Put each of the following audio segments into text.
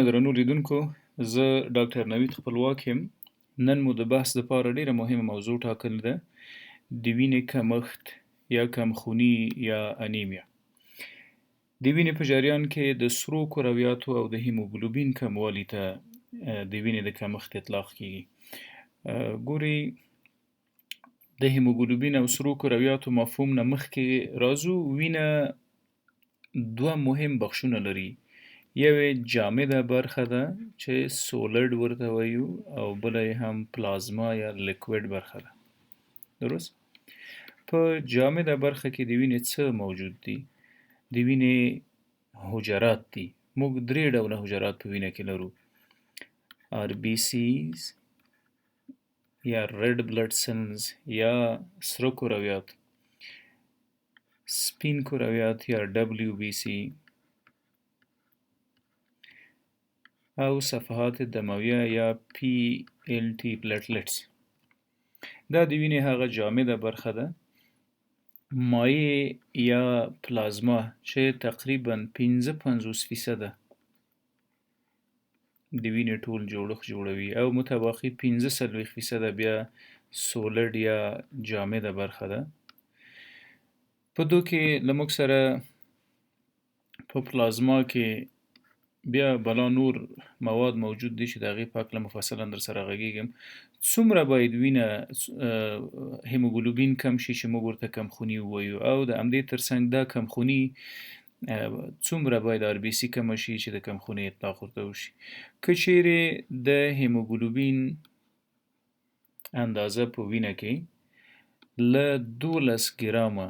درنو لیدونکو، زه ډاکټر نوید خپلواک یم. نن مو د بحث دپاره ډیره مهمه موضوع ټاکلې ده: د وینې کمښت یا کمخوني یا انیمیا. د وینې په جریان کې د سرو کرویاتو او د هیموګلوبین کموالي ته د وینې د کمښت اطلاق کیږي. ګوري، د هیموګلوبین او سرو کرویاتو مفهوم نه مخکې راځو. وینه دوه مهم بخشونه لري. یوې جامده برخه ده چې سولډ ورته وایو، او بله یې هم پلازما یا لیکویډ برخه ده. درست؟ په جامده برخه کې د وینې څه موجود دي؟ د وینې حجرات دي. موږ درې ډوله حجرات په وینه کې لرو: RBCs یا red blood cells یا سره کرویات، سپین کرویات یا WBC، او صفحات دمویه یا PLT پلیټلیټس. دا د وینې هغه جامده برخه ده، مایع یا پلازما، چې تقریبا 55% د وینې ټول جوړښت جوړوي، او متبقي 45% بیا سولډ یا جامده برخه ده. په دو کې له موږ سره په پلازما کې بیا بلا نور مواد موجود دي چې د هغې په هکله مفصلا در سره غږیږم. څومره باید وینه هیموګلوبین کم شي چې موږ ورته کمخوني ووایو، او د همدې ترڅنګ دا کمخوني څومره باید RBC کمه شي چې د کمخوني اطلاق ورته وشي. که چیرې د هیموګلوبین اندازه په وینه کې له 12 ګرامه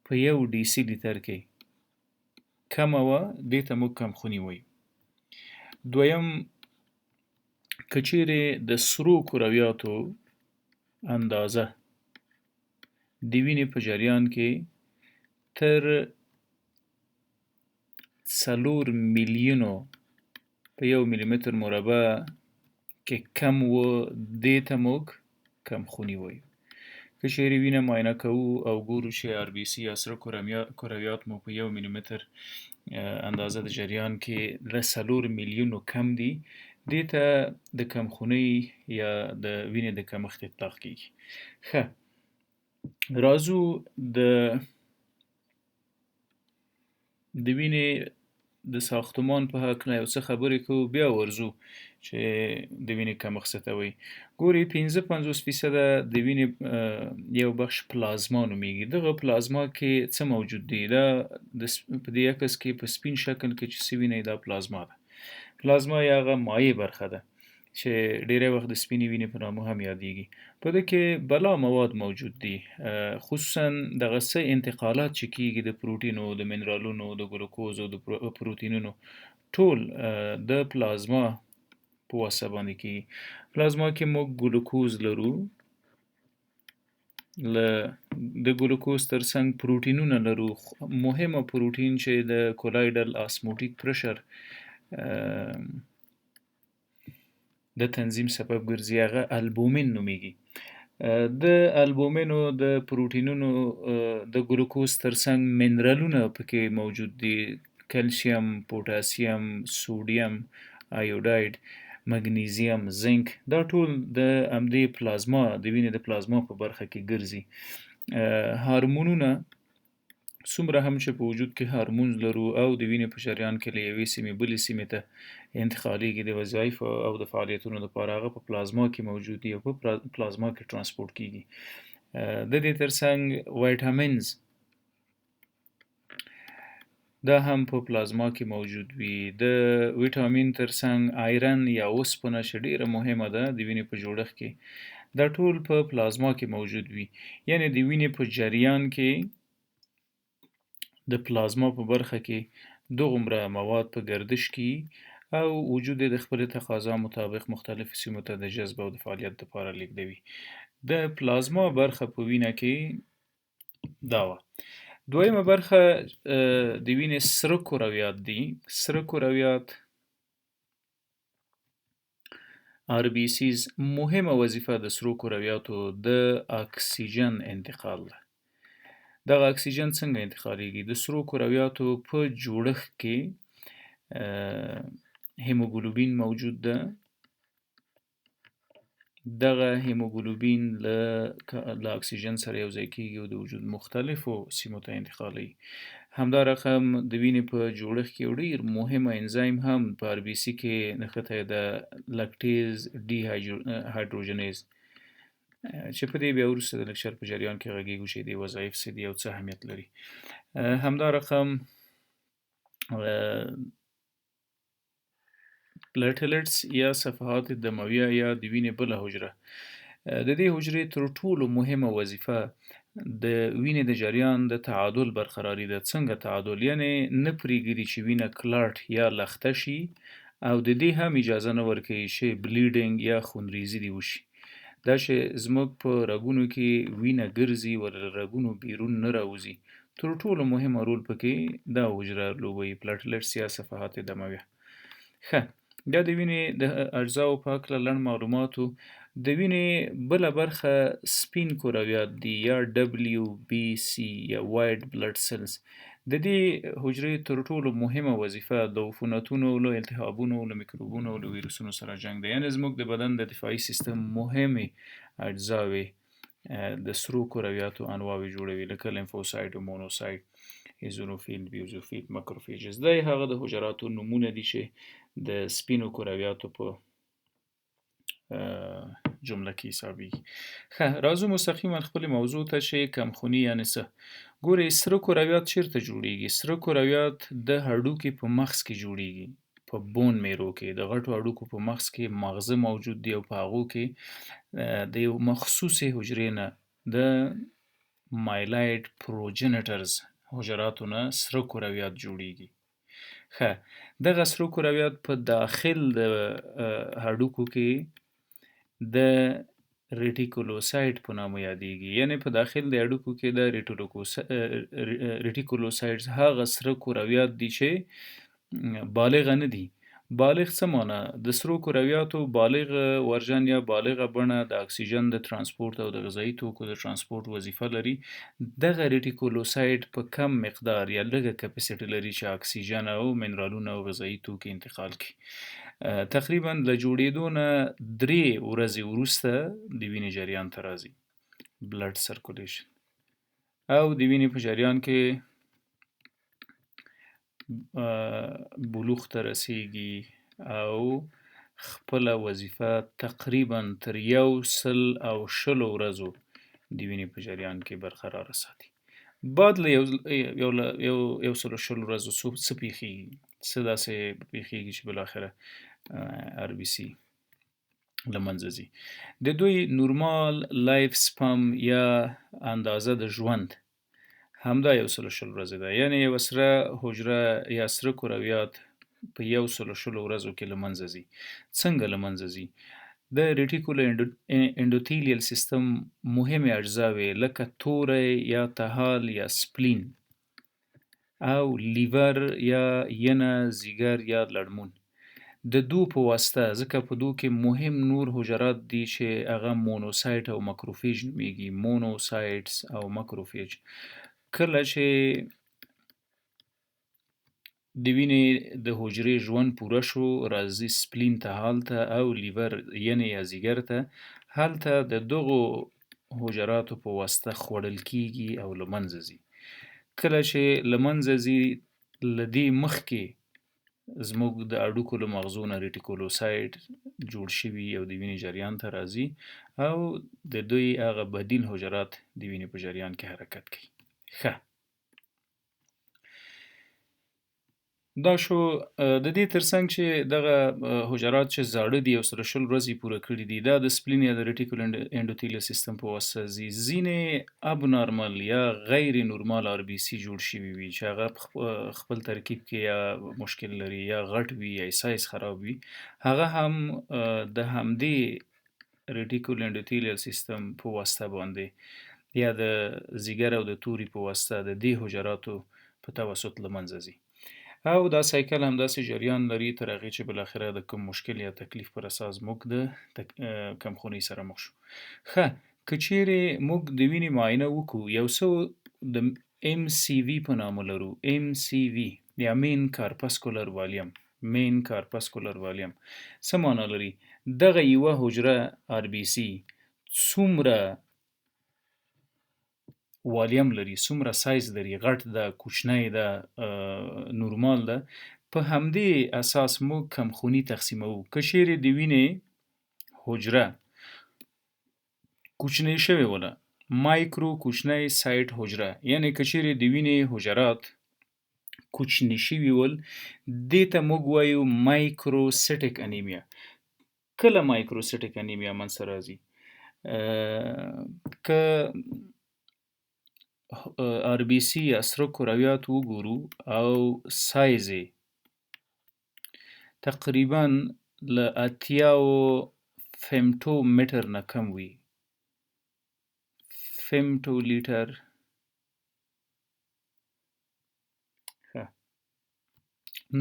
په 1 ډیسي لیتر کې کمه وه، دې ته موږ کمخوني وایو. دویم، که چیرې د سرو کرویاتو اندازه د وینې په جریان کې تر 4 میلیونو په 1 میلیمتر مربع کې کم و، دې ته موږ کمخوني وایو. که چیرې وینه معاینه کوو او ګورو چې RBC یا سره کرویات مو په 1 میلیمتر اندازه د جریان کې له 4 میلیونو کم دي، دې ته د کمخونۍ یا د وینې د کمښت اطلاق کیږي. ښه، راځو د وینې د ساختمان په هکله یو څه خبرې کوو، بیا ورځو چې د وینې کمښت څه ته وایي. ګورئ، 55% د وینې یو بخش پلازما نومیږي. دغه پلازما کې څه موجود دي؟ دا په دې عکس کې په سپین شکل کې چې څه وینئ، دا پلازما ده. پلازما یا هغه مایع برخه ده چې ډیری وخت د سپینې وینې په نامه هم یادیږي. په دې کې بلا مواد موجود دي، خصوصا دغه څه انتقالات چې کیږي د پروټینو، د منرالونو، د ګلوکوز او د پروټینونو، ټول د پلازما په واسطه باندې کیږي. پلازما کې موږ ګلوکوز لرو، د ګلوکوز ترڅنګ پروټینونه لرو. مهمه پروټین چې د کولایډل اسموټیک پرشر د تنظیم سبب ګرځي، هغه البومین نومیږي. د البومینو د پروټینونو د ګلوکوز ترڅنګ منرالونه پکې موجود دي: کلسیم، پوټاسیم، سوډیم، ایوډاید، مګنیزیم، زنک. دا ټول د همدې پلازما، د وینې د پلازما په برخه کې ګرځي. هارمونونه، څومره هم چې په وجود کې هارمونز لرو او د وینې په جریان کې له یوې سیمې بلې سیمې ته انتقالیږي د وظایفو او د فعالیتونو لپاره، هغه په پلازما کې موجود دي او په پلازما کې ترانسپورټ کیږي. د دې ترڅنګ وایټامینز دا هم په پلازما کې موجود وي. د ویټامین ترڅنګ آیرن یا اوسپنه چې ډیره مهمه ده د وینې په جوړښت کې، دا ټول په پلازما کې موجود وي. یعنی د وینې په جریان کې د پلازما په برخه کې دغومره مواد په گردش کې، او وجود د خپل تقاضا مطابق مختلفو سیمو ته د جذب او د فعالیت لپاره لیږدوي. د پلازما برخه په وینه کې دا وه. دویمه برخه د وینې سره کرویات دي. سره کرویات RBCs مهمه وظیفه د سرو کرویاتو د اکسیجن انتقال ده. دغه اکسیجن څنګه انتقالیږي؟ د سرو کرویاتو په جوړښت کې هیموګلوبین موجود ده. دغه هیموګلوبین له اکسیجن سره یوځای کیږي او د وجود مختلفو سیمو ته انتقالوي. همدا رقم د وینې په جوړښت کې یو ډېر مهمه انزایم هم په آر بي سي کې نښتی ده، لاکټیز ډي هایدروجنیز، چې په دې بیا وروسته د لکچر په جریان کې غږیږو چې دې وظایف څه دي او څه اهمیت لري. همدا رقم پلیټلیټس یا صفحات دمویه یا د وینې بله حجره. د دې حجرې تر ټولو مهمه وظیفه د وینې د جریان د تعادل برقراري ده. څنګه تعادل؟ یعنی نه پرېږدي چې وینه کلټ یا لخته شي او د دې هم اجازه نه ورکوي چې بلیډینګ یا خونریزي دې وشي. دا چې زموږ په رګونو کې وینه ګرځي ول له رګونو بیرون نه راوځي، تر ټولو مهمه رول پکې دا حجره لوبوي، پلیټلیټس یا صفحات دمویه. ښه، دا د وینې د اجزاو په هکله لنډ معلوماتو. د وینې بله برخه سپین کرویات دي یا WBC یا وایټ بلډ سیلز. د دې حجرې تر ټولو مهمه وظیفه د عفونتونو له التهابونو له میکروبونو او له ویروسونو سره جنګ ده. یعنې زموږ د بدن د دفاعي سیستم مهمې اجزاوې د سرو کرویاتو انواوې جوړوي، لکه لیمفوسایت او مونوسایت، ایزونوفیل، بیوزوفیل، ماکروفیجز. دا هغه د حجراتو نومونه دي چې د سپینو کرویاتو په جمله کې حسابیږي. ښه، راځو مستقیما خپلې موضوع ته چې کمخوني یعنې څه. ګورئ، سره کرویات چیرته جوړیږي؟ سره کرویات د هډوکي په مغز کې جوړیږي، په بون میرو کې. د غټو هډوکو په مغز کې مغزه موجود دی او په هغو کې د یو مخصوصې حجرې نه د مایلاید پروجنیټرز حجراتو نه سره کرویات جوړیږي. ښه، دغه سرو کرویات په داخل د هډوکو کې د ریټیکولوسایت په نامه یادیږي. یعنې په داخل د هډوکو کې د ریټیکولوسایټس هغه سره کرویات دي چې بالغه نه دي. بالغ څه معنی؟ د سرو کرویاتو بالغ ورژن یا بالغه بڼه د اکسیجن د ترانسپورت او د غذایي توکو د ترانسپورت وظیفه لري. دغه ریټیکولوسایت په کم مقدار یا لږه کپیسټي لري چې اکسیجن او منرالونه او غذایي توکي انتقال کړي. تقریبا له جوړېدو نه 3 ورځې وروسته د وینې جریان ته راځي، بلډ سرکولیشن، او د وینې په جریان کې بلوغ ته رسیږي او خپله وظیفه تقریبا تر 120 ورځو د وینې په جریان کې برقراره ساتي. بعد له 120 ورځو څه پیښیږي؟ څه داسې پیښیږي چې بالاخره آر بي سي له منځه ځي. د دوی نورمال لایف سپم یا اندازه د ژوند همدا 120 ورځې ده. یعنې یوه سره حجره یا سره کرویات په 120 ورځو کې له منځه ځي. څنګه له منځه ځي؟ د ریټیکولو اندوتیلیل سیستم مهمې اجزاوې لکه توری یا تهال یا سپلین او لیور یا ینه، ځیګر یا لړمون د دو په واسطه، ځکه په دو کې مهم نور حجرات دي چې هغه مونوسایت او ماکروفیج نومیږي. مونوسایتس او ماکروفیج کله چې د وینې د حجرې ژوند پوره شو، راځي سپلین ته، هالته، او لیور ینې یا ځیګر ته. هلته د دغو حجراتو په واسطه خوړل کیږي او له منځه ځي. کله چې له منځه ځي، له دې مخکې زموږ د هډوکو له مغزو نه ریټیکولوسایت جوړ شوي او د وینې جریان ته راځي او د دوی هغه بدیل حجرات د وینې په جریان کې حرکت کوي. ښه، دا شو. د دې ترڅنګ چې دغه حجرات چې زاړه دي 120 ورځې پوره کړي دي، دا د سپلین یا د ریټیکولو اندوتیلیل سیستم په واسطه ځي. ځینې ابنارمل یا غیر نورمال آر بي سي جوړ شوي وي چې هغه خپل ترکیب کې یا مشکل لري یا غټ وي یا سایز خراب وي. هغه هم د همدې ریټیکولو اندوتیلیل سیستم په واسطه باندې یا د ځیګر او د توري په واسطه د دې حجراتو په توسط له منځه ځي. او دا سایکل همداسې جریان لري تر هغې چې بالاخره د کوم مشکل یا تکلیف پر اساس موږ د کمخونۍ سره مخ شو. ښه، که چیرې موږ د وینې معاینه وکړو، یو څه د MCV په نامه لرو. MCV یا مین کارپسکولر والیم. مین کارپسکولر والیم څه معنا لري؟ دغه یوه حجره RBC څومره والیم لري، څومره سایز لري، غټ ده، کوچنی ده، نورمال ده، په همدې اساس موږ کمخوني تقسیموو. که چیرې د وینې حجره کوچنۍ شوې وله، مایکرو کوچنی سایټ حجره، یعنی که چیرې د وینې حجرات کوچني شوي ول، دې ته موږ وایو مایکروسیټیک انیمیا. کله مایکروسیټیک انیمیا منځته راځي؟ که RBC یا سره کرویات وګورو او سایز یې تقریبا له 80 فیمټو متر نه کم وي، فیمټو لیټر،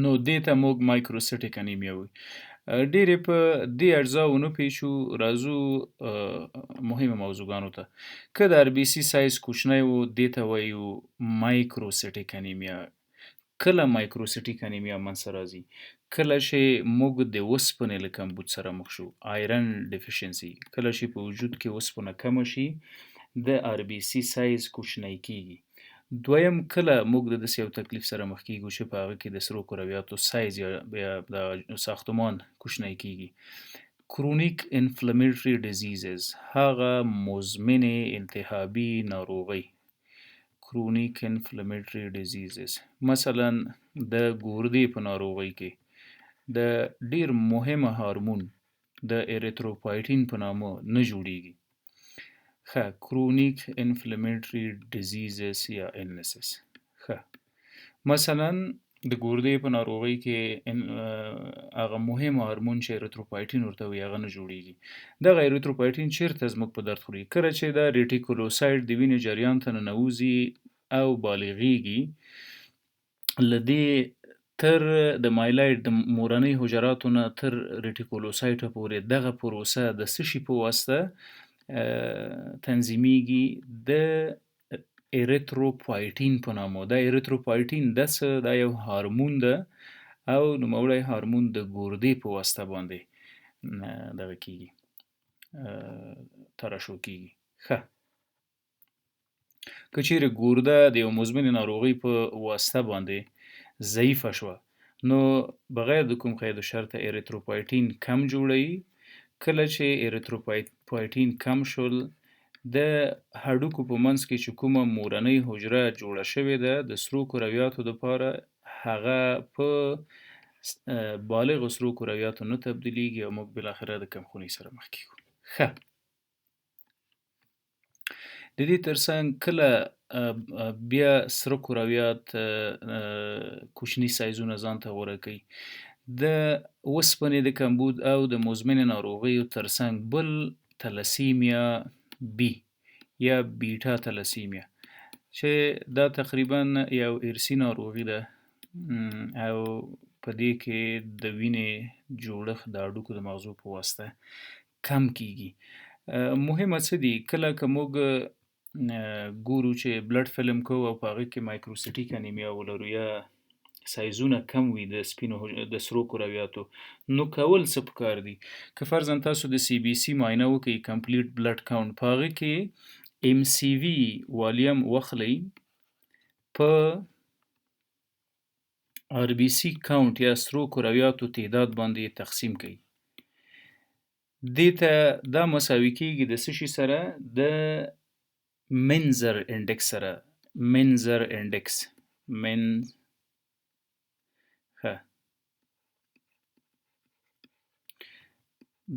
نو دې ته موږ مایکروسیټیک انیمیا وایو. ډېرې په دې اجزاو نه پیچو، راځو مهمه موضوعګانو ته. که د RBC سایز کوچنی و، دې ته وایو مایکروسیټیک انیمیا. کله مایکروسیټیک انیمیا منځته راځي؟ کله چې موږ د اوسپنې له کمبود سره مخ شو، آیرن ډیفیشنسي. کله چې په وجود کې اوسپنه کمه شي، د RBC سایز کوچنی کیږي. دویم، کله موږ د داسې یو تکلیف سره مخ کیږو چې په هغه کې د سرو کرویاتو سایز یا د ساختمان کوچنی کیږي. کرونیک انفلمیټري ډیزیزز، هغه مزمنې التهابي ناروغۍ. کرونیک انفلمیټري ډیزیزز مثلا د ګردې په ناروغۍ کې د ډیر مهمه هارمون د اریتروپایټین په نامه نه جوړیږي. کرونیک انفلمیټري ډیزیزز یا ایلنسز. مثلا د ګردې په ناروغۍ کې هغه مهم هارمون چې اریتروپایټین ورته وي هغه نه جوړیږي. دغه اریتروپایټین چیرته زموږ په درد خوري؟ کله چې دا ریټیکولوسایټ د وینې جریان ته ننوځي او بالغیږي، له دې تر د مایلاید د مورنۍ حجراتو نه تر ریټیکولوسایټه پورې دغه پروسه د څه شي په واسطه تنظیمیږي؟ د اریتروپایټین په نامه. دا اریتروپایټین دا یو هارمون ده او نوموړی هارمون د ګردې په واسطه باندې دغه کیږي، ترشح کیږي. که چیرې ګرده د یو مزمنې ناروغۍ په واسطه باندې ضعیفه شوه، نو بغیر د کوم قید و شرطه اریتروپایټین کم جوړوي. کله چې اریتروپایټین کم شول، د هډوکو په منځ کې چې کومه مورنۍ حجره جوړه شوې ده د سرو کرویاتو دپاره، هغه په بالغو سرو کرویاتو نه تبدیلیږي او موږ بالاخره د کمخونۍ سره مخ کیږو. د دې ترڅنګ کله بیا سره کرویات کوچني سایزونه ځان ته غوره کوي. د اوسپنې د کمبود او د مزمنې ناروغیو ترڅنګ بل تلسیمیا بی یا بیټا تلسیمیا، چې دا تقریبا یو ارثي ناروغي ده او په دې کې د وینې جوړښت د هډوکو د مغزو په واسطه کم کیږي. مهمه څه دي؟ کله که موږ ګورو چې بلډ فلم کوو او په هغه کې مایکروسیټیک انیمیا ولرو یا سایزونه کم وي د سرو کرویاتو، نو کول څه پکار دي؟ که فرضاً تاسو د CBC معاینه وکړئ، کمپلیټ بلډ کاونټ، په هغه کې MCV والیم واخلئ، په RBC کاونټ یا سرو کرویاتو تعداد باندې تقسیم کړئ. دې ته دا مساوي کیږي د څه شي سره؟ د منزر انډکس سره. منزر انډکس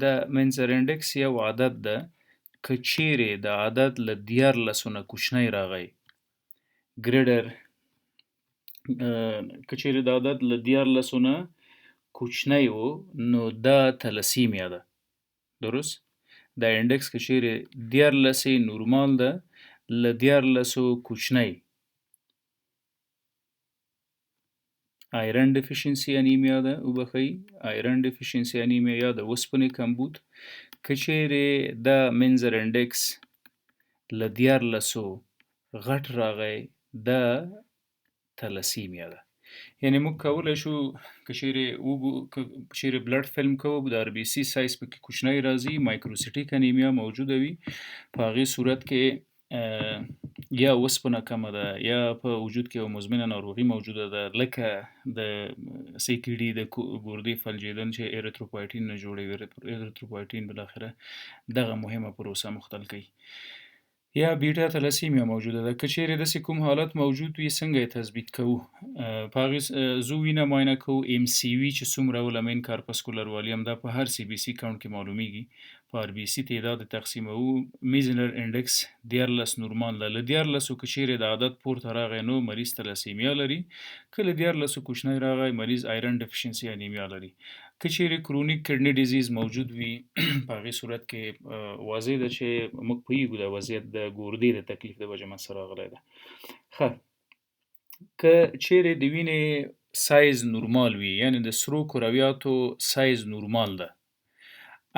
د منزر انډکس یو عدد ده. که چیرې د عدد له 14 نه کوچنی راغی، ګریډر، که چیرې د عدد له 14 نه کوچنی و، نو دا تلسیمیا ده. درست؟ دا انډکس که چیرې 14 نورمال ده، له 14 کوچنی، آیرن ډیفیشنسي انیمیا ده. وبخئ، آیرن ډیفیشنسي انیمیا یا د اوسپنې کمبود. که چیرې دا منزر انډکس له 14 غټ راغی، دا تلسیمیا ده. یعنی موږ کولی شو که چیرې بلډ فلم کوو د آر بي سي سایز پکې کوچنی راځي مایکروسیټیک انیمیا موجوده وي په هغې صورت کې یا اوسپنه کمه ده یا په وجود کې یو مزمنه ناروغي موجوده ده لکه د سی کی ډي د ګردې فلجیدل چې ایریتروپویټین نه جوړوي. ایریتروپویټین بالاخره دغه مهمه پروسه مختل کوي. یا بیټا تلسیمیا موجوده ده. که چیرې داسې کوم حالت موجود وي څنګه یې تثبیت کوو؟ په هغې زو وینه معاینه کوو. ام سی وي چې څومره ولمین کارپسکولر والیم دا په هر سی بي سی کاونټ کې معلومیږي. په آر بي سي تعداد تقسیموو. میزنر انډکس 14 نورمال ده. له 14 که چیرې د عدد پورته راغی نو مریض تلسیمیا لري. که له 14 کوچنی راغی مریض آیرن ډیفیشنسي انیمیا لري. که چیرې کرونیک کډنی ډیزیز موجود وي په هغې صورت کې واضح ده چې موږ پوهیږو دا وضعیت د ګردې د تکلیف د وجې منځته راغلی ده. ښه، که چیرې د وینې سایز نورمال وي یعنې د سرو کرویاتو سایز نورمال ده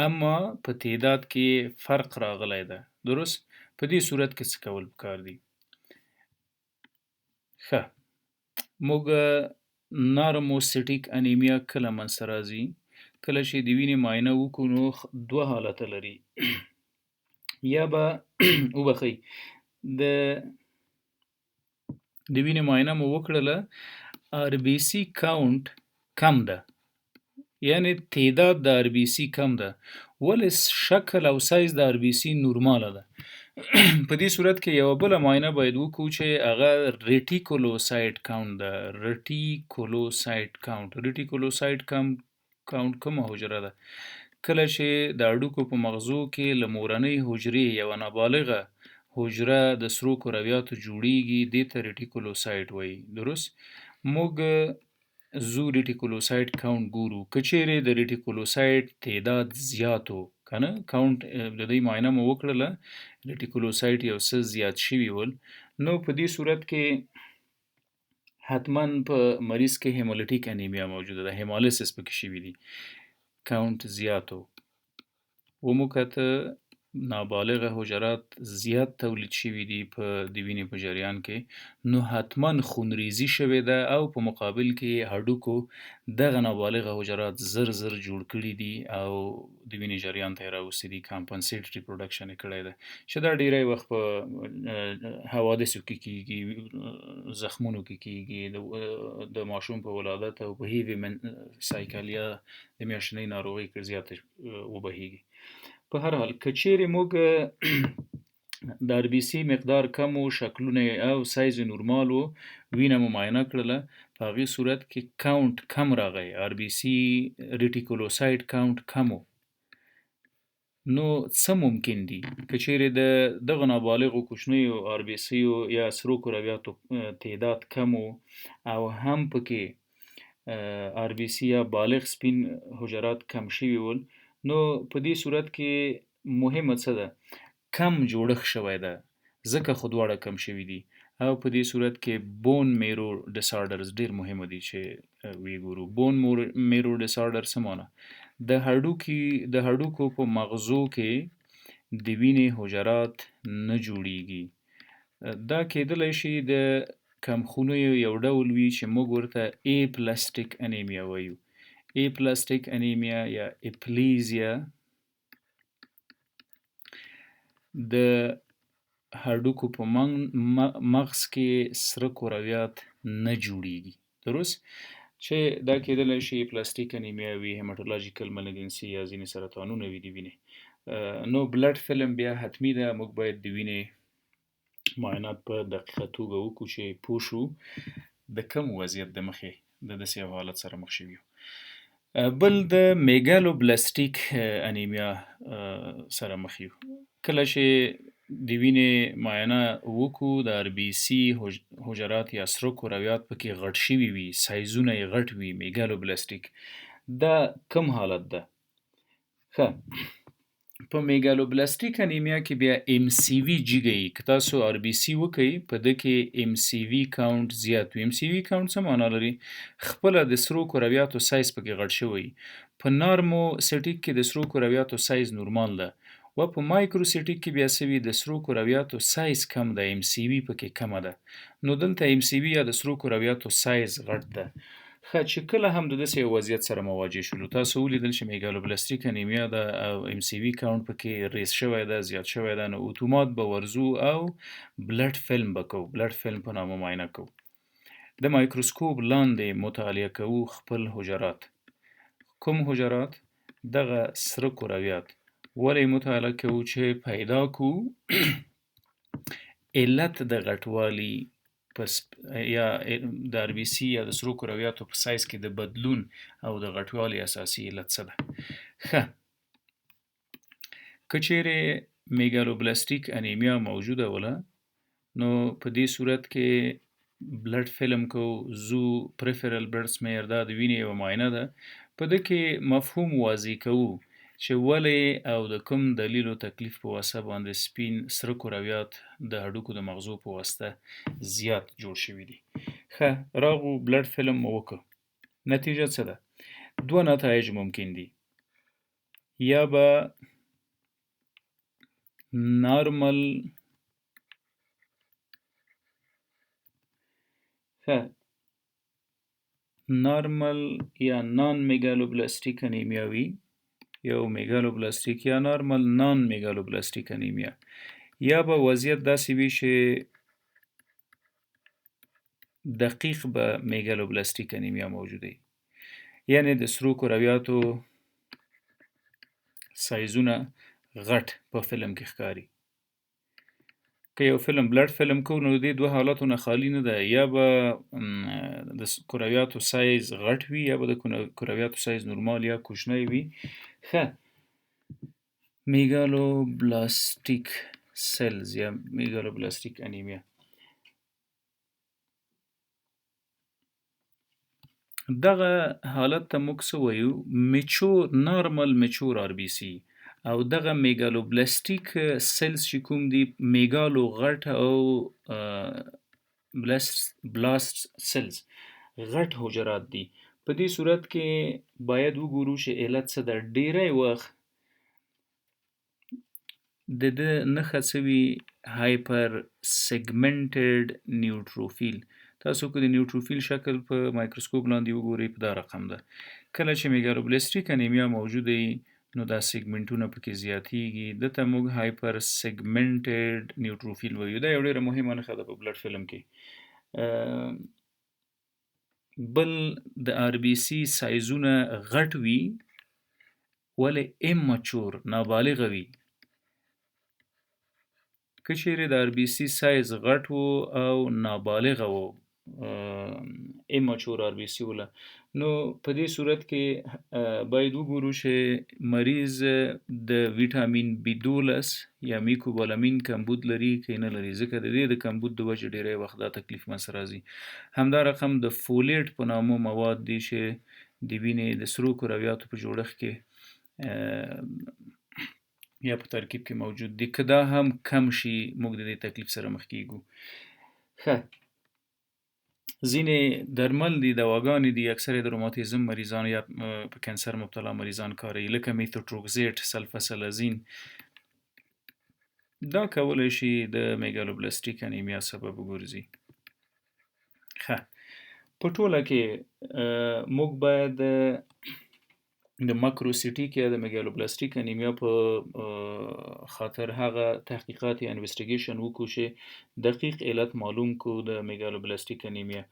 اما په تعداد کې فرق راغلی ده، درست؟ په دې صورت کې څه کول پکار دي؟ ښه، موږ نارموسیټیک انیمیا کله منځته راځي؟ کله چې د وینې معاینه وکړو نو دوه حالته لري. یا به وبخئ د وینې معاینه مو وکړله آر بي سي کاونټ کم ده یعنې تعداد د آر بي سي کم ده ولې شکل او سایز د آر بي سي نورماله ده. په دې صورت کې یوه بله معاینه باید وکړو چې هغه ریټیکولوسایټ کاونټ ده. ریټیکولوسایټ کاونټ کومه حجره ده؟ کله چې د هډوکو په مغزو کې له مورنۍ حجرې یوه نابالغه حجره د سرو کرویاتو جوړیږي دې ته ریټیکولوسایټ وایي، درست؟ موږ زو ریټیکولوسایټ کاونټ ګورو. که چیرې د ریټیکولوسایټ تعداد زیات و کنه کاونټ د دې معاینه مو وکړله ریټیکولوسایټ یو څه زیات شوي ول نو په دې صورت کې حتما په مریض کې هیمولیټیک انیمیا موجوده ده، هیمالیسس پکې شوي دي، کاونټ زیات و. ومو کته نابالغه حجرات زیات تولید شوي دي په د وینې په جریان کې نو حتما خونریزي شوې ده او په مقابل کې هډوکو دغه نابالغه حجرات زر جوړ کړي دي او د وینې جریان ته یې راوستي دي، کامپنسیټري پروډکشن یې کړی ده چې دا ډیری وخت په حوادثو کې کیږي، زخمونو کې کیږي، د ماشوم په ولادت او په هیوي سایکل یا د میاشتنۍ ناروغۍ کې زیاته وبهیږي. په هر حال که چیرې موږ د آر بي سي مقدار کم و، شکلونه او سایز نورمال و، وینه مو معاینه کړله، په هغې صورت کې کاونټ کم راغی، آر بي سي ریټیکولوسایټ کاونټ کم و، نو څه ممکن دي؟ که چیرې د دغه نابالغو کوچنیو آر بي سیو یا سرو کرویاتو تعداد کم و او هم پکې آر بي سي یا بالغ سپین حجرات کم شوي ول نو په دې صورت کې مهمه څه ده؟ کم جوړښت شوی ده ځکه خو دواړه کم شوي دي او په دې صورت کې بون میرو ډساردرز ډیر مهمه دي چې وی ګورو. بون میرو ډساردر څه معنی؟ د هډوکو په مغزو کې د وینې حجرات نه جوړیږي. دا کیدلی شي د کمخونیو یو ډول وي چې موږ ورته ای پلاستیک انیمیا وایو. ای پلاستیک انیمیا یا اپلیزیا د هډوکو په مغز کې سره کرویات نه جوړیږي، درست؟ چې دا کیدلی شي پلاستیک انیمیا وي، هیماټولوژیکل ملیګنسي یا ځینې سرطانونه وي د وینې. نو بلډ فلم بیا حتمي ده، موږ باید د وینې معاینات په دقیقه توګه وکړو چې پوه شو د کوم وضعیت د مخې د داسې یو حالت سره مخ شوي یو. بل د میګالوبلاستیک انیمیا سره مخ یو. کله چې د وینې معاینه وکړو د آر بي سي حجرات یا سرو کرویات پکې غټ شوي وي، سایزونه یې غټ وي، میګالوبلاستیک، دا کوم حالت ده؟ ښه، په میګالوبلاستیک انیمیا کې بیا ام سی وي جګی، که تاسو آر بي سي وکئ په ده کې ام سی وي کاونټ زیات وي. ام سی وي کاونټ څه معنا لري؟ خپله د سرو کرویاتو سایز پکې غټ شوی. په نارمو سټیک کې د سرو کرویاتو سایز نورمال ده و په مایکروسیټیک کې بیا څه وي د سرو کرویاتو سایز کم ده ام سی وي پکې کمه ده نو دلته ام سی وي یا د سرو کرویاتو سایز غټ ده ښه چې کله هم د داسې یو وضعیت سره مواجه شولو تاسو ولیدل چې میګالوبلاستیک انیمیا ده او ام سی وي کاونټ پکې ریز شوی ده زیات شوی ده نو اتومات به ورځو او بلډ فلم به کوو بلډ فلم په نامه معاینه کوو د مایکروسکوپ لاندې مطالعه کوو خپل حجرات کوم حجرات دغه سره کرویات ولې مطالعه کوو چې پیدا کوو علت د غټوالي یا د آر بي سي یا د سرو کرویاتو په سایز کې د بدلون او د غټوالي اساسي علت څه ده ښه که چیرې میګالوبلاستیک انیمیا موجوده وله نو په دې صورت کې بلډ فلم کو زو پریفرل بلډ سمیر دا د وینې یوه معاینه ده په ده کې مفهوم واضح کوو چې ولې او د کوم دلیل او تکلیف په واسطه باندې سپین سره کرویات د هډوکو د مغزو په واسطه زیات جوړ شوي دي ښه راغو بلډ فلم مو وکړ نتیجه څه ده دوه نتایج ممکن دي یا به نارمل نارمل یا نان میګالوبلاستیک انیمیا وي یو میګالوبلاستیک یا نارمل نان میګالوبلاستیک انیمیا یا به وضعیت داسې وي چې دقیق به میګالوبلاستیک انیمیا موجوده وي یعنی د سرو کرویاتو سایزونه غټ په فلم کې ښکاري که یو فلم بلډ فلم کوو نو د دې دوه حالاتو نه خالي نه ده یا به د کرویاتو سایز غټ وي یا به د کرویاتو سایز نورمال یا کوچنی وي ښه میګالوبلاستیک سیلز یا میګالوبلاستیک انیمیا دغه حالت ته موږ څه وایو نارمل میچور آر بي سي او دغه میګالوبلاستیک سیلز چې کوم دي میګالو غټ او بلاست سیلز غټ حجرات دي په دې صورت کې باید وګورو چې علت څه ده ډیری وخت د ده نښه څه وي هایپر سیګمنټډ نیوټروفیل تاسو که د نیوټروفیل شکل په مایکروسکوپ لاندې وګورئ په دا رقم ده کله چې میګالوبلاستیک انیمیا موجوده وي نو دا سیګمنټونه پکې زیاتیږي دته موږ هایپر سیګمنټډ نیوټروفیل وایو دا یو ډیره مهمه نښه ده په بلډ فلم کې بل د آر بي سي سایزونه غټ وي ولې امچور نابالغه وي که چیرې د آر بي سي سایز غټ وو او نابالغه وو امچور آر بي سي وله نو په دې صورت کې باید وګورو چې مریض د ویټامین بي 12 یا میکوبالامین کمبود لري که نه لري ځکه د دې د کمبود د وجې ډیری وخت دا تکلیف منځته راځي همدا رقم د فولیټ په نامه مواد دي چې د وینې د سرو کرویاتو په جوړښت کې یا په ترکیب کې موجود دي که دا هم کم شي موږ د دې تکلیف سره مخ کیږو ښه ځینې درمل دي دواګانې دي اکثر د روماتیزم مریضان یا په کانسر مبتلا مریضان کاروي لکه میتوټروکزیټ سلفاسلازین دا کولی شي د میګالوبلاستیک انیمیا سبب وګرځي ښه په ټوله کې موږ باید د ماکروسیټیک یا د میګالوبلاستیک انیمیا په خاطر هغه تحقیقات یا انویسټیګیشن وکړو چې دقیق علت معلوم کو د میګالوبلاستیک انیمیا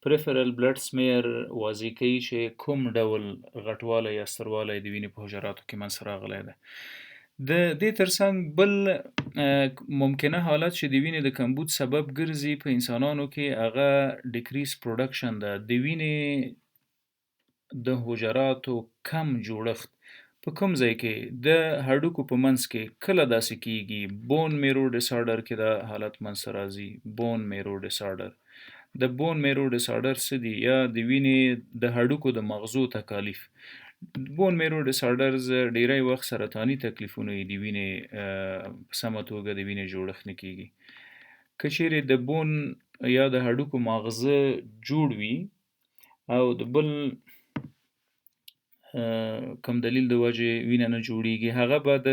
پریفرل بلډ سمیر واضح کوي چې کوم ډول غټوالی یا ستروالی د وینې په حجراتو کې منځته راغلی ده د دې ترڅنګ بل ممکنه حالت چې د وینې د کمبود سبب ګرځي په انسانانو کې هغه ډیکریس پروډکشن ده د وینې د حجراتو کم جوړښت په کوم ځای کې د هډوکو په منځ کې کله داسې کیږي بون میرو ډیسارډر کې دا حالت منځته راځي بون میرو ډیسارډر د بون میرو ډیسارډر څه دي یا د وینې د هډوکو د مغزو تکالیف بون میرو ډیسارډرز ډیری وخت سرطاني تکلیفونه د وینې په سمه توګه د وینې جوړښت نه کیږي که چیرې د بون یا د هډوکو مغزه جوړ وي او د بل کم دلیل د وجې وینه نه جوړیږي هغه به د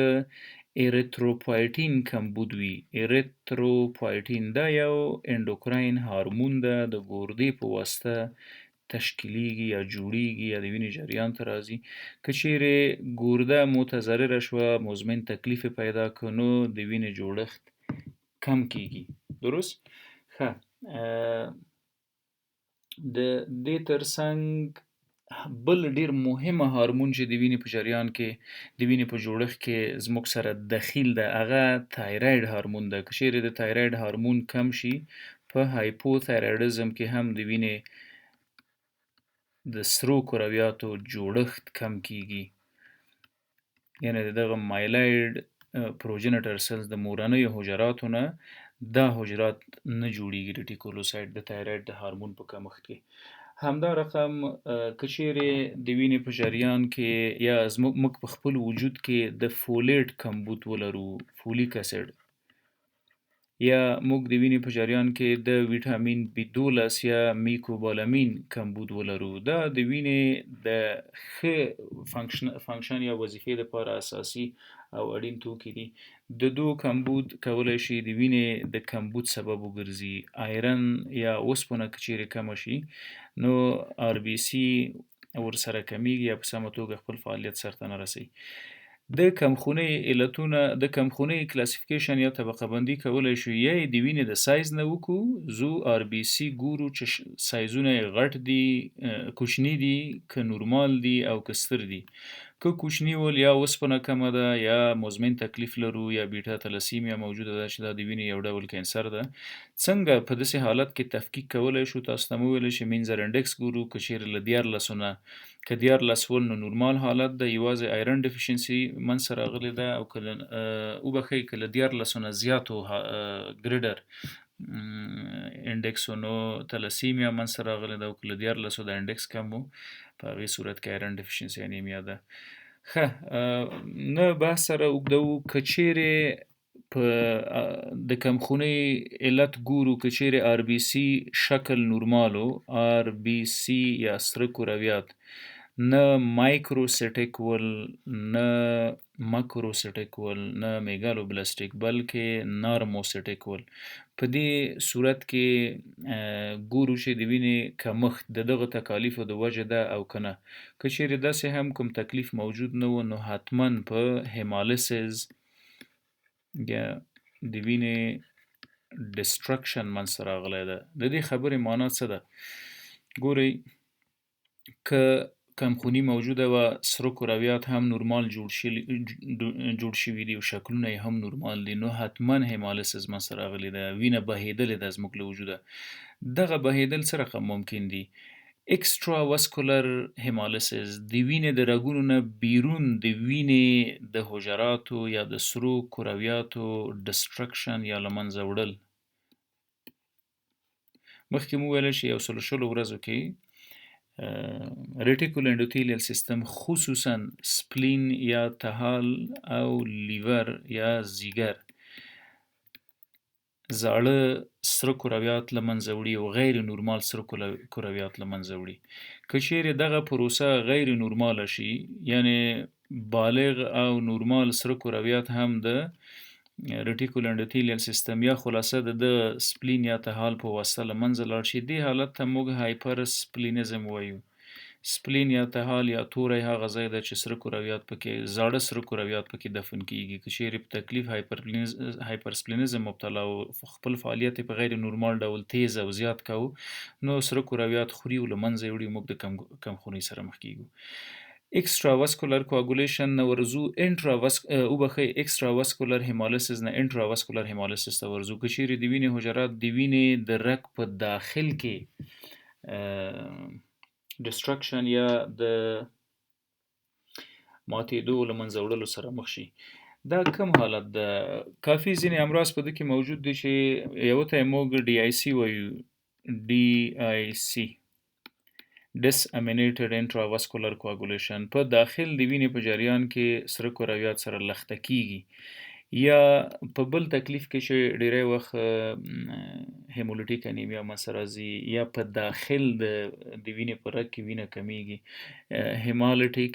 اریتروپویټین کمبود وي. اریتروپویټین دا یو اندوکراین هارمون ده، د ګردې په واسطه تشکیلیږي یا جوړیږي یا د وینې جریان ته راځي. که چیرې ګرده متضرره شوه، مزمن تکلیف یې پیدا کړ، نو د وینې جوړښت کم کیږي. درست؟ ښه. د دې ترڅنګ بل ډیر مهمه هارمون چې د وینې په جریان کې د وینې په جوړښت کې زموږ سره دخیل ده، هغه تایراید هارمون ده. که چیرې د تایراید هارمون کم شي، په هایپوتایرایډزم کې هم د وینې د سرو کرویاتو جوړښت کم کیږي. یعنې د دغه مایلاید پروجنیټر سلز د مورنیو حجراتو نه دا حجرات نه جوړیږي ریټیکولوسایت د تایراید د هارمون په کمښت کې. همدا رقم که چیرې د وینې په جریان کې یا موږ په خپل وجود کې د فولیټ کمبود ولرو، فولیک اسید، یا موږ د وینې په جریان کې د ویټامین B12 یا میکوبالامین کمبود ولرو، دا د وینې د ښه فنکشن یا وظیفې لپاره اساسي او اړین توکي دي. د دو کمبود کولی شي د وینې د کمبود سبب وګرځي. آیرن یا اوسپنه که چیرې کمه شي، نو RBC ورسره کمیږي یا په سمه توګه خپل فعالیت سرته نه رسوي. د کمخونۍ علتونه، د کمخونۍ کلاسیفیکیشن یا طبقه بندي کولی شو. یا د وینې د سایز نه وکړو، زو RBC ګورو چې سایزونه یې غټ دي، کوچني دي، که نورمال دي او که ستر دي. که کوچني ول یا اوسپنه کمه ده یا مزمن تکلیف لرو یا بیټا تلاسیمیا موجوده ده چې دا د وینې یو ډول کینسر ده. څنګه په داسې حالت کې تفکیک کولی شو؟ تاسو ته مو ویل چې مینځر انډکس ګورو. که چیرې له 14 نه که 14 ول نو نورمال حالت ده، یوازې آیرن ډیفیشنسي منځته راغلې ده، او که وبښئ که له 14 نه زیاتو ګریډر انډکس نو تلاسیمیا منځته راغلې ده، او که له 14 د انډکس کم و، په هغې صورت کې آیرن ډیفیشنسي انیمیا ده. ښه، نه بحث سره اوږدوو. که چیرې په د کمخونۍ علت ګورو، که چیرې RBC شکل نورمالو، RBC یا سره کرویات نه مایکروسیټیک ول، نه مکروسیټیک ول، نه میګالوبلاستیک، بلکې نارموسیټیک ول. په دې صورت کې ګورو چې د وینې کمښت د دغه تکالیفو د وجې ده او که نه. که چیرې داسې هم کوم تکلیف موجود نه و، نو حتما په هیمالیسز یا د وینې ډسټرکشن منځته راغلی ده. د دې خبرې معنا څه ده؟ ګورئ، که کمخوني موجوده وه، سره کرویات هم نورمال جوړ شوي دي او شکلونه یې هم نورمال دي، نو حتما هیمالیسز منځته راغلې ده، وینه بهیدلې ده زموږ له وجوده. دغه بهیدل څه رقم ممکن دي؟ اکسترا واسکولر هیمالیسز، د وینې د رګونو نه بیرون د وینې د حجراتو یا د سرو کرویاتو ډسټرکشن یا له منځه وړل. مخکې مو ویل چې 120 ورځو کې ریټیکولو انډوتیلیل سیستم، خصوصا سپلین یا تهال او لیور یا زیګر، زاړه سره کرویات له منځه وړي او غیر نورمال سره کرویات له منځه وړي. که چیرې دغه پروسه غیر نورماله شي، یعنی بالغ او نورمال سره کرویات هم د ریټیکولو انډوتیلیل سیستم یا خلاصه د سپلین یا تهال په واسطه له منځه لاړ شي، دې حالت ته موږ هایپر سپلینزم وایو. سپلین یا تهال یا توری هغه ځای ده چې سره کرویات پکې، زاړه سره کرویات پکې دفن کیږي. که چیرې په تکلیف هایپر سپلینزم مبتلا او خپل فعالیت په غیر نورمال ډول تیز او زیات کوو، نو سره کرویات خوري او له منځه یې وړي، موږ د کمخونۍ سره مخ کیږو. اکسترا واسکولر کوآګولیشن نه ورځو، اکسترا واسکولر هیمالیسز نه انټرا واسکولر هیمالیسز ته ورځو. که چیرې د وینې حجرات د وینې د رګ په داخل کې ډسټرکشن یا د ماتېدو له منځه وړلو سره مخ شي، دا کم حالت ده؟ کافي ځینې امراض په دې کې موجود دي چې یو ته یې موږ DIC وایو، DIC ډس امینیټډ انټراواسکولر کوآګولیشن. په داخل د وینې په جریان کې سره کرویات سره لخته کیږي، یا په بل تکلیف کې چې ډیری وخت هیمولیټیک انیمیا منځته راځي، یا په داخل د وینې په رګ کې وینه کمیږي، هیمالیټیک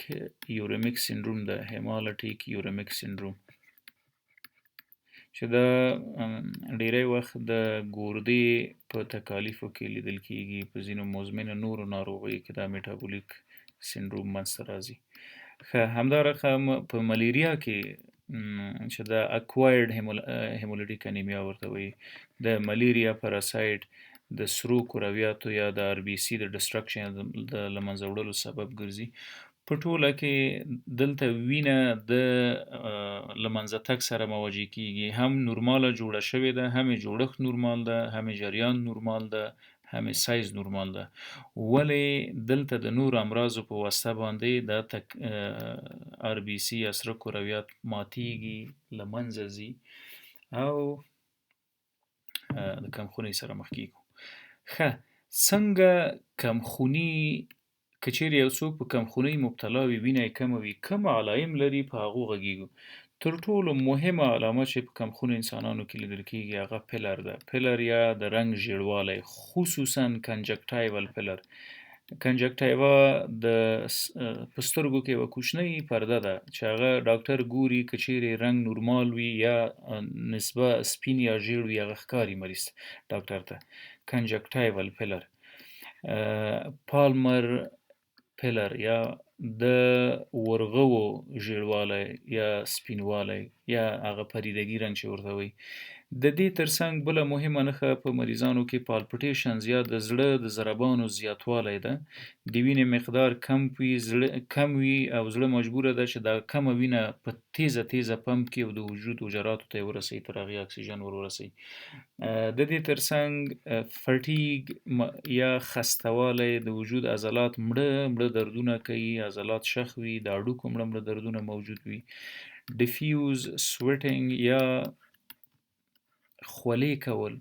یوریمیک سینډروم ده، هیمالیټیک یوریمیک سینډروم. چې دا ډیری وخت د ګردې په تکالیفو کې لیدل کېږي، په ځینو مزمنه نورو ناروغیو کې دا میټابولیک سینډروم منځته راځي. ښه همدا رقم په ملیریا کې چې د اکوایرډ هیمولیټیک انیمیا ورته وایي، د ملیریا پاراسایت د سرو کرویاتو یا د آر بي سي د ډسټرکشن د له منځه وړلو سبب ګرځي. په ټوله کې دلته وینه د له منځه تګ سره مواجه کیږي، هم نورماله جوړه شوې ده، هم یې جوړښت نورمال ده، هم یې جریان نورمال ده، هم یې سایز نورمال ده. ولې دلته د نورو امراضو په واسطه باندې د آر بي سي یا سره کرویات ماتیږي، له منځه ځي او د کمخونۍ سره مخ کیږو. ښه څنګه کمخوني که چیرې یو څوک په کمخونۍ مبتلا وي، وینه یې کمه وي، کوم علایم لري په هغو غږیږو. تر ټولو مهمه علامه چې په کمخونو انسانانو کې لیدل کېږي هغه پلر ده. پلر یا د رنګ ژیړوالی، خصوصا کنجکټایول پلر. کنجکټایوا د په سترګو کې یوه کوچنۍ پرده ده چې هغه ډاکټر ګوري، که چیرې رنګ نورمال وي یا نسبه سپین یا ژیړ وي هغه ښکاري مریض ډاکټر ته. کنجکټایول پلر. پالمر پلر یا د ورغوو ژیړوالی یا سپینوالی یا هغه پریدګي رنګ چې ورته وایي. د دې ترڅنګ بله مهمه نښه په مریضانو کې پالپټیشنز یا د زړه د ضربانو زیاتوالی ده. د وینې مقدار کم وي او زړه مجبوره ده چې دا کمه وینه په تیزه پمپ کې او د وجود حجراتو ته یې ورسوي، تر هغې اکسیجن ورسوي. د دې ترڅنګ فټیګ یا خستوالی، د وجود عضلات مړه دردونه کوي، عضلات شخ وي، د هډوکو مړه دردونه موجود وي. ډیفیوز سویټینګ یا خولې کول.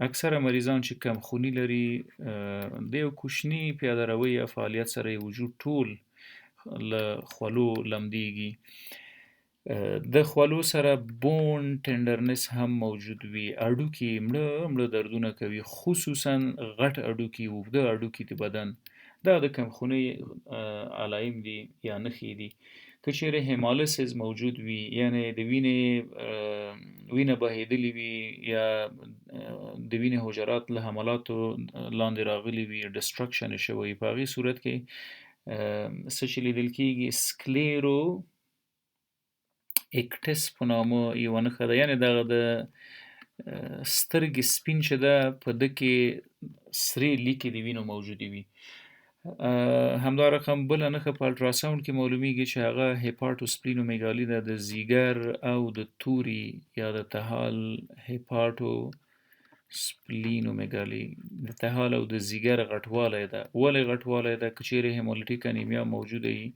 اکثره مریضان چې کمخوني لري د یو کوچني پیاده روي یا فعالیت سره یې وجود ټول له خولو لمدیږي. د خولو سره بون ټینډرنس هم موجود وي. هډوکي مړه دردونه کوي، خصوصا غټ هډوکي، اوږده هډوکي د بدن. دا د کمخونۍ علایم دي یا نښې دي. که چیرې هیمالایسیس موجود وي، یعنی د وینه بهیدلې وي یا د وینې حجرات له حملاتو لاندې راغلي وي، ډسټرکشن یې شوی، په هغې صورت کې څه چې لیدل کېږي سکلیرو اکټس په نامه یوه نښه ده، یعنې دغه د سترګې سپین چې ده په ده کې سرې لیکې د وینو موجودې وي. همدا رقم بله نښه په الټراساوند کې معلومیږي چې هغه هیپاټوسپلینومیګالي ده، د ځیګر او د توري یا د تحال هیپاټوسپلینومیګالي، د تحال او د ځیګر غټوالی ده. ولې غټوالی ده؟ که چیرې هیمولیټیک انیمیا موجوده وي،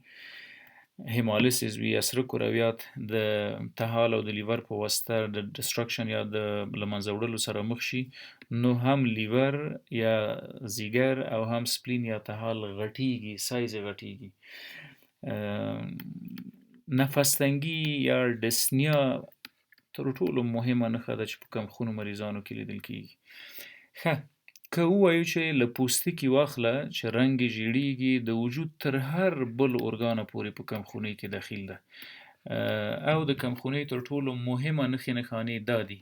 هیمالایسیس وي یا سره کرویات د تحال او د لیور په واسطه د ډسټرکشن یا د له منځه وړلو سره مخ شي، نو هم لیور یا ځیګر او هم سپلین یا تحال غټیږي، سایز یې غټیږي. نفس تنګي یا ډسنیا تر ټولو مهمه نښه ده چې په کمخونو مریضانو کې لیدل کېږي. ښه که ووایو چې له پوستکي واخله چې رنګ یې ژیړیږي، د وجود تر هر بل ارګانه پورې په کمخونۍ کې دخیل ده. او د کمخونۍ تر ټولو مهمه نښانې دا دي: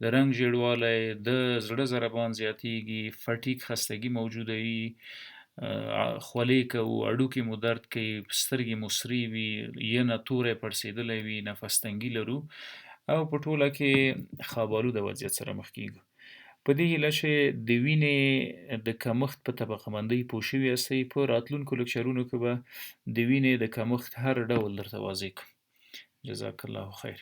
د رنګ ژیړوالی، د زړه ضربان زیاتیږي، فټیګ خستګي موجوده وي، خولې کوو، هډوکي مو درد کوي، سترګې مو سرې وي، ینه توری پړسېدلی وي، نفس تنګي لرو او په ټوله کې خوابالوده وضعیت سره مخ کېږو. په دې هیله چې د وینې د کمښت په طبقه بندۍ پوه شوي یاستئ. په راتلونکو لکچرونو کې به د وینې د کمښت هر ډول درته واضح کړم. جزاک الله خیر.